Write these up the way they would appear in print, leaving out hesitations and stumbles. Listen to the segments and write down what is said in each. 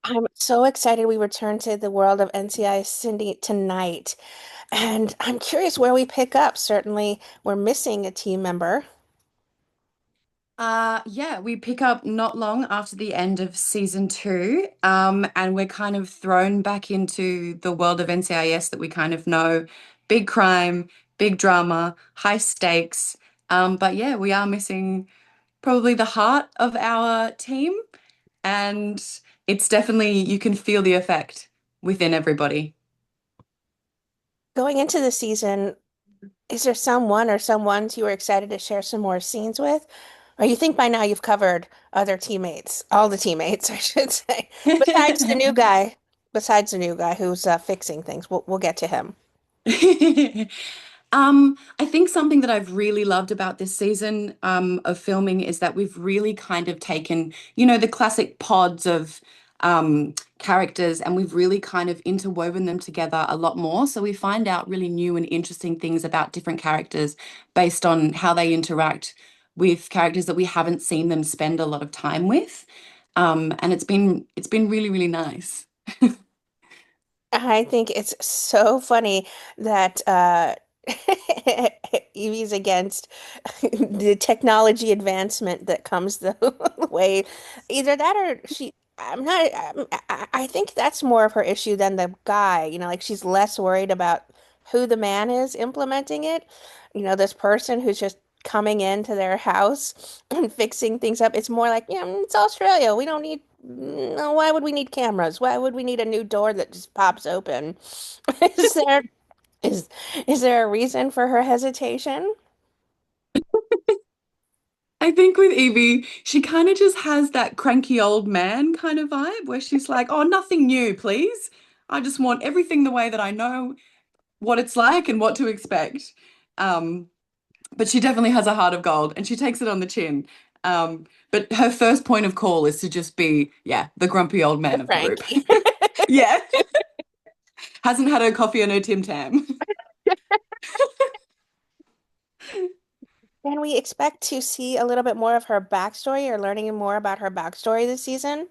I'm so excited we return to the world of NCIS Cindy tonight. And I'm curious where we pick up. Certainly, we're missing a team member. Yeah, we pick up not long after the end of season two, and we're kind of thrown back into the world of NCIS that we kind of know. Big crime, big drama, high stakes. But yeah, we are missing probably the heart of our team, and it's definitely, you can feel the effect within everybody. Going into the season, is there someone or someones you were excited to share some more scenes with? Or you think by now you've covered other teammates, all the teammates, I should say, besides the new guy, who's fixing things. We'll get to him. I think something that I've really loved about this season of filming is that we've really kind of taken, the classic pods of characters and we've really kind of interwoven them together a lot more. So we find out really new and interesting things about different characters based on how they interact with characters that we haven't seen them spend a lot of time with. And it's been really, really nice. I think it's so funny that Evie's against the technology advancement that comes the way. Either that or I'm not, I think that's more of her issue than the guy. Like she's less worried about who the man is implementing it. This person who's just coming into their house and fixing things up. It's more like, yeah, it's Australia. We don't need no, why would we need cameras? Why would we need a new door that just pops open? Is there is is there a reason for her hesitation? I think with Evie, she kind of just has that cranky old man kind of vibe where she's like, oh, nothing new, please. I just want everything the way that I know what it's like and what to expect. Um, but she definitely has a heart of gold and she takes it on the chin. But her first point of call is to just be, yeah, the grumpy old The man of the group. Frankie. Yeah, hasn't had her coffee and her Tim Tam. Can we expect to see a little bit more of her backstory or learning more about her backstory this season?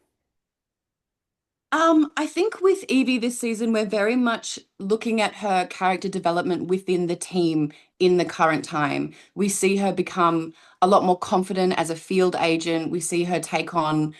I think with Evie this season, we're very much looking at her character development within the team in the current time. We see her become a lot more confident as a field agent. We see her take on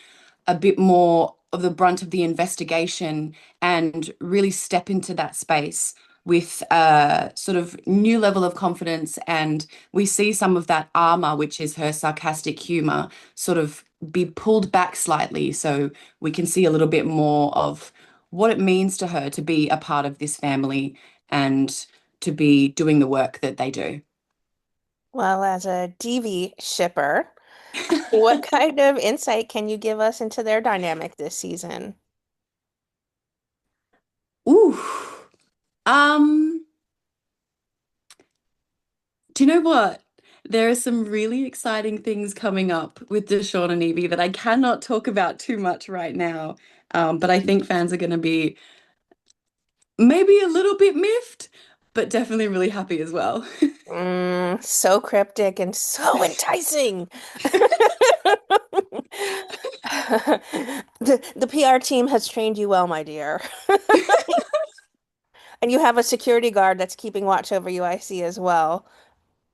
a bit more of the brunt of the investigation and really step into that space with a sort of new level of confidence. And we see some of that armor, which is her sarcastic humor, sort of be pulled back slightly so we can see a little bit more of what it means to her to be a part of this family and to be doing the work that they do. Well, as a DV shipper, what kind of insight can you give us into their dynamic this season? Ooh. Um, Do you know what? There are some really exciting things coming up with Deshaun and Evie that I cannot talk about too much right now. But I think fans are going to be maybe a little bit miffed, but definitely really happy as well. So cryptic and so enticing. The PR team has trained you well, my dear. And you have a security guard that's keeping watch over you, I see as well.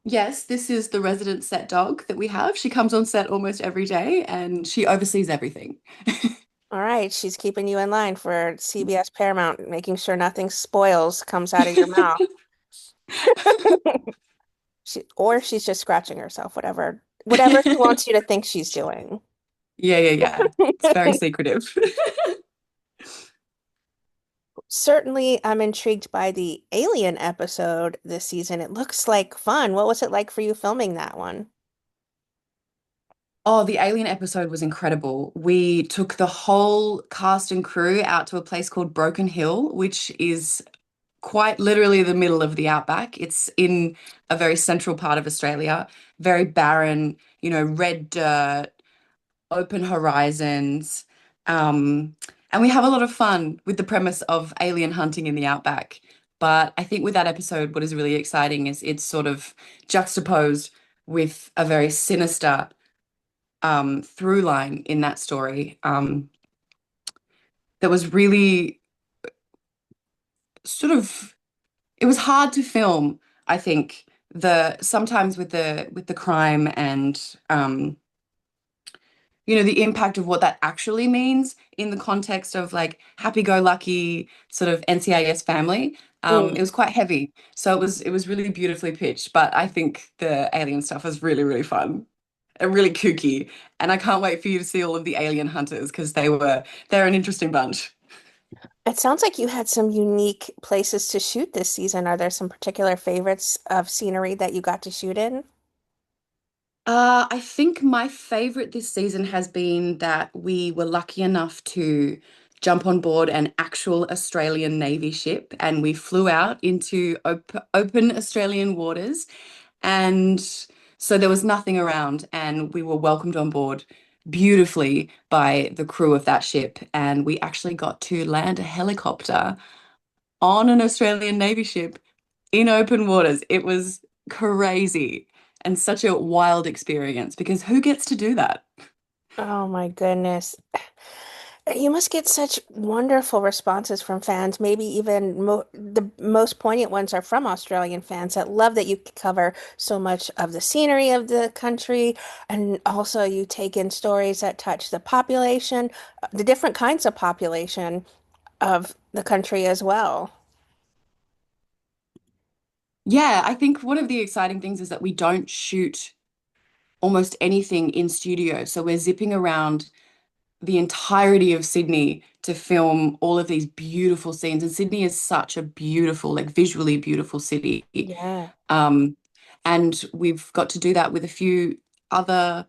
Yes, this is the resident set dog that we have. She comes on set almost every day and she oversees everything. All right, she's keeping you in line for CBS Paramount, making sure nothing spoils comes out of your mouth. Or she's just scratching herself, whatever she wants you to think she's doing. Yeah, yeah, yeah. It's very secretive. Certainly, I'm intrigued by the Alien episode this season. It looks like fun. What was it like for you filming that one? Oh, the Alien episode was incredible. We took the whole cast and crew out to a place called Broken Hill, which is quite literally the middle of the outback. It's in a very central part of Australia, very barren, red dirt, open horizons. Um, and we have a lot of fun with the premise of alien hunting in the outback. But I think with that episode, what is really exciting is it's sort of juxtaposed with a very sinister through line in that story. that was really sort of it was hard to film, I think, the sometimes with the crime and the impact of what that actually means in the context of like happy-go-lucky sort of NCIS family. It Mm. was quite heavy. So it was really beautifully pitched, but I think the alien stuff was really, really fun and really kooky. And I can't wait for you to see all of the alien hunters because they're an interesting bunch. It sounds like you had some unique places to shoot this season. Are there some particular favorites of scenery that you got to shoot in? I think my favorite this season has been that we were lucky enough to jump on board an actual Australian Navy ship and we flew out into open Australian waters. And so there was nothing around, and we were welcomed on board beautifully by the crew of that ship. And we actually got to land a helicopter on an Australian Navy ship in open waters. It was crazy and such a wild experience because who gets to do that? Oh my goodness. You must get such wonderful responses from fans. Maybe even mo the most poignant ones are from Australian fans that love that you cover so much of the scenery of the country, and also you take in stories that touch the population, the different kinds of population of the country as well. Yeah, I think one of the exciting things is that we don't shoot almost anything in studio. So we're zipping around the entirety of Sydney to film all of these beautiful scenes. And Sydney is such a beautiful, like visually beautiful city. Yeah. Um, and we've got to do that with a few other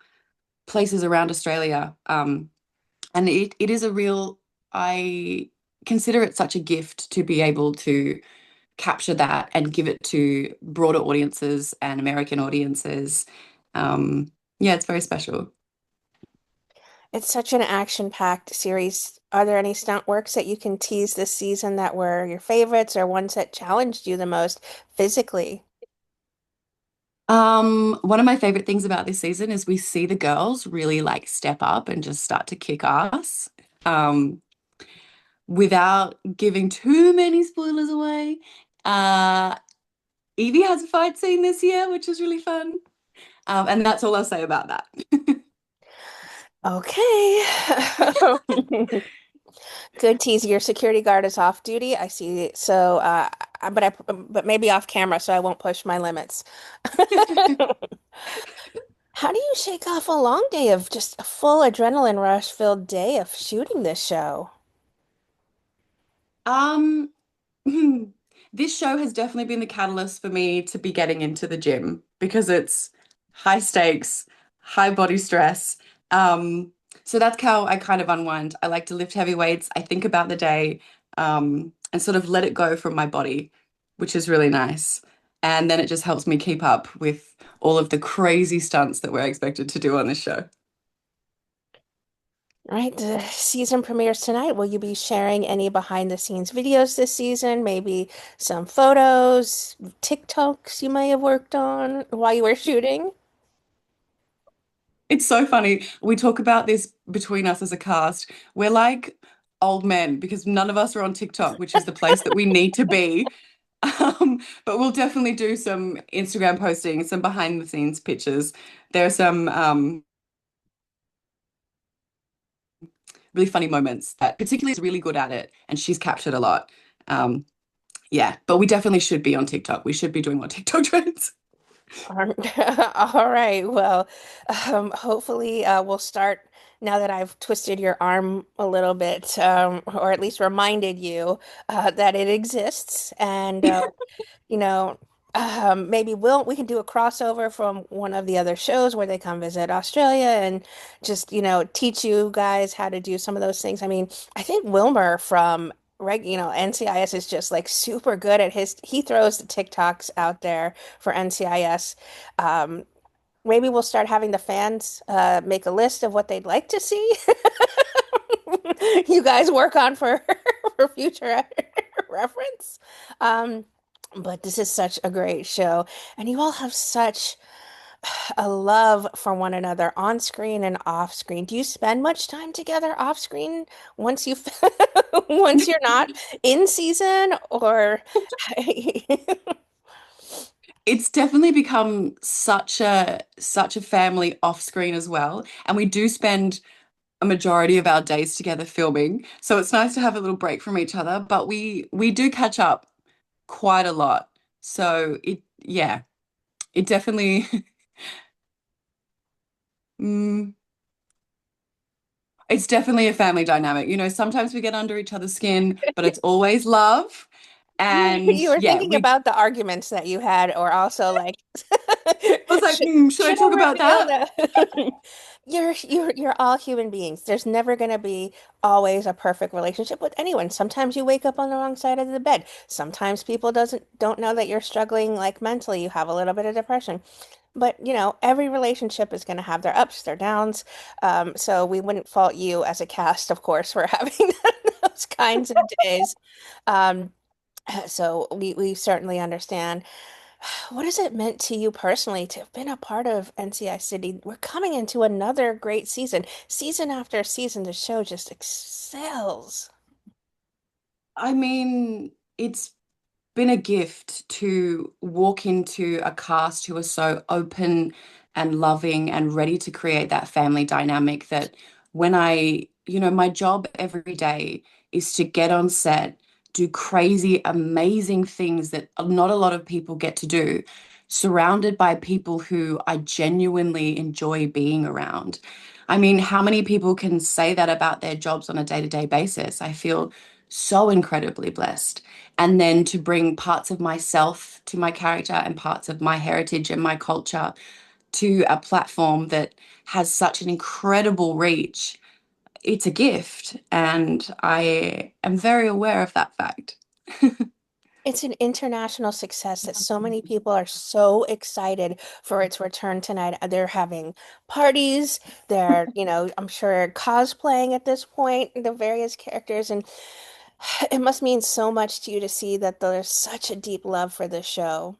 places around Australia. And it is a real, I consider it such a gift to be able to capture that and give it to broader audiences and American audiences. Yeah, it's very special. It's such an action-packed series. Are there any stunt works that you can tease this season that were your favorites or ones that challenged you the most physically? One of my favorite things about this season is we see the girls really like step up and just start to kick ass. Um, without giving too many spoilers away. Uh, Evie has a fight scene this year, which is really fun. And that's all I'll say about that. Okay. Good tease. Your security guard is off duty. I see. So, but maybe off camera, so I won't push my limits. How do you shake off a long day of just a full adrenaline rush filled day of shooting this show? Um, this show has definitely been the catalyst for me to be getting into the gym because it's high stakes, high body stress. Um, so that's how I kind of unwind. I like to lift heavy weights. I think about the day, and sort of let it go from my body, which is really nice. And then it just helps me keep up with all of the crazy stunts that we're expected to do on this show. Right, the season premieres tonight. Will you be sharing any behind the scenes videos this season? Maybe some photos, TikToks you may have worked on while you were shooting? It's so funny. We talk about this between us as a cast. We're like old men because none of us are on TikTok, which is the place that we need to be. But we'll definitely do some Instagram posting, some behind the scenes pictures. There are some really funny moments that particularly is really good at it, and she's captured a lot. Um, yeah, but we definitely should be on TikTok. We should be doing more TikTok trends. All all right. Well, hopefully we'll start now that I've twisted your arm a little bit, or at least reminded you that it exists. And you know, maybe we can do a crossover from one of the other shows where they come visit Australia and just, teach you guys how to do some of those things. I mean, I think Wilmer from NCIS is just like super good at he throws the TikToks out there for NCIS. Um, Maybe we'll start having the fans make a list of what they'd like to see you guys work on for for future reference. Um, but this is such a great show, and you all have such a love for one another on screen and off screen. Do you spend much time together off screen once you once you're not in season or It's definitely become such a family off screen as well. And we do spend a majority of our days together filming. So it's nice to have a little break from each other, but we do catch up quite a lot. So it definitely mm, it's definitely a family dynamic. You know, sometimes we get under each other's skin, but it's always love. And you were yeah, thinking we about the arguments that you had, or also like, I was like, should, should I should I talk about reveal that? that? You're all human beings. There's never going to be always a perfect relationship with anyone. Sometimes you wake up on the wrong side of the bed. Sometimes people doesn't don't know that you're struggling like mentally. You have a little bit of depression. But every relationship is going to have their ups, their downs. So we wouldn't fault you as a cast, of course, for having those kinds of days. Um, so we certainly understand. What has it meant to you personally to have been a part of NCI City? We're coming into another great season. Season after season, the show just excels. I mean, it's been a gift to walk into a cast who are so open and loving and ready to create that family dynamic that my job every day is to get on set, do crazy, amazing things that not a lot of people get to do, surrounded by people who I genuinely enjoy being around. I mean, how many people can say that about their jobs on a day-to-day basis? I feel so incredibly blessed. And then to bring parts of myself to my character and parts of my heritage and my culture to a platform that has such an incredible reach, it's a gift. And I am very aware of that fact. It's an international success that so many people are so excited for its return tonight. They're having parties, I'm sure cosplaying at this point, the various characters, and it must mean so much to you to see that there's such a deep love for this show.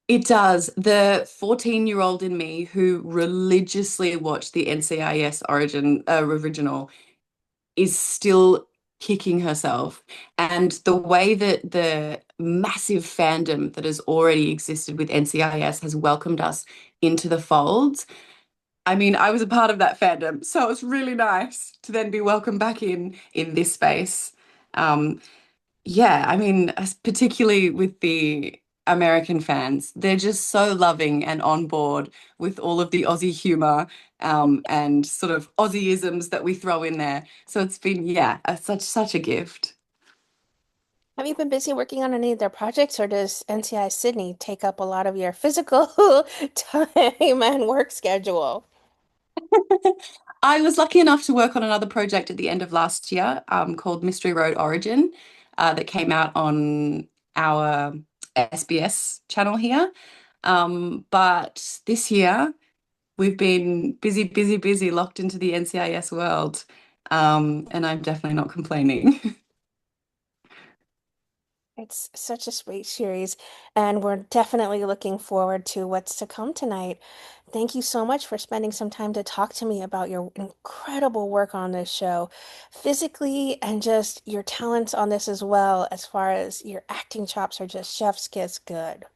It does. The 14-year-old in me who religiously watched the NCIS original is still kicking herself. And the way that the massive fandom that has already existed with NCIS has welcomed us into the folds. I mean, I was a part of that fandom, so it's really nice to then be welcomed back in this space. Um, yeah, I mean, particularly with the American fans, they're just so loving and on board with all of the Aussie humor, and sort of Aussieisms that we throw in there. So it's been, yeah, such a gift. Have you been busy working on any of their projects, or does NCI Sydney take up a lot of your physical time and work schedule? I was lucky enough to work on another project at the end of last year, called Mystery Road Origin, that came out on our SBS channel here. But this year, we've been busy, busy, busy, locked into the NCIS world. And I'm definitely not complaining. It's such a sweet series, and we're definitely looking forward to what's to come tonight. Thank you so much for spending some time to talk to me about your incredible work on this show, physically, and just your talents on this as well, as far as your acting chops are just chef's kiss good.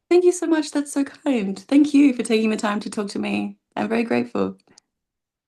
Thank you so much. That's so kind. Thank you for taking the time to talk to me. I'm very grateful.